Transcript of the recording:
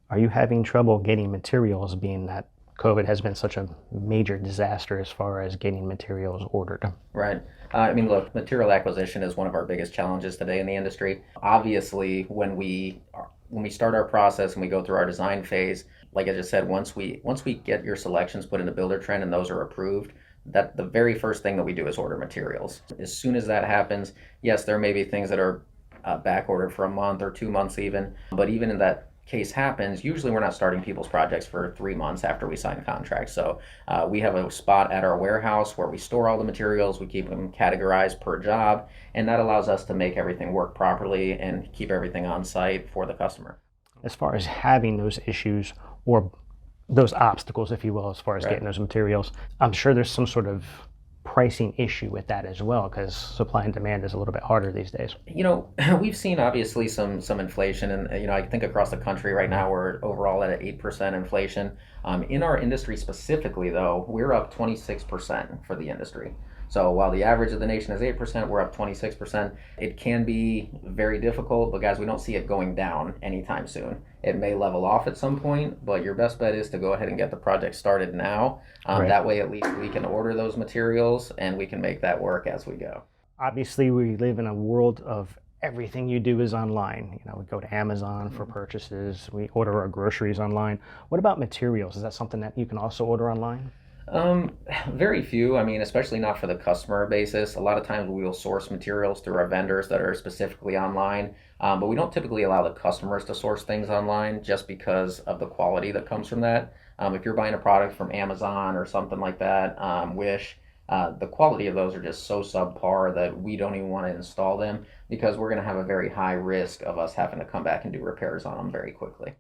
Are you having trouble getting materials, being that COVID has been such a major disaster as far as getting materials ordered? Right. I mean, look, material acquisition is one of our biggest challenges today in the industry. Obviously, when we start our process and we go through our design phase, like I just said, once we get your selections put into Builder Trend and those are approved, that the very first thing that we do is order materials. As soon as that happens, yes, there may be things that are back ordered for a month or 2 months even, but even in that case happens, usually we're not starting people's projects for 3 months after we sign a contract. So we have a spot at our warehouse where we store all the materials, we keep them categorized per job, and that allows us to make everything work properly and keep everything on site for the customer. As far as having those issues or those obstacles, if you will, as far as Right. getting those materials, I'm sure there's some sort of pricing issue with that as well, because supply and demand is a little bit harder these days. We've seen obviously some inflation, and I think across the country right now we're overall at an 8% inflation. In our industry specifically, though, we're up 26% for the industry. So while the average of the nation is 8%, we're up 26%. It can be very difficult, but guys, we don't see it going down anytime soon. It may level off at some point, but your best bet is to go ahead and get the project started now. Right. That way, at least we can order those materials and we can make that work as we go. Obviously, we live in a world of everything you do is online. We go to Amazon for purchases. We order our groceries online. What about materials? Is that something that you can also order online? Um, Very few. I mean, especially not for the customer basis. A lot of times we will source materials through our vendors that are specifically online, but we don't typically allow the customers to source things online just because of the quality that comes from that. If you're buying a product from Amazon or something like that, Wish, the quality of those are just so subpar that we don't even want to install them because we're going to have a very high risk of us having to come back and do repairs on them very quickly.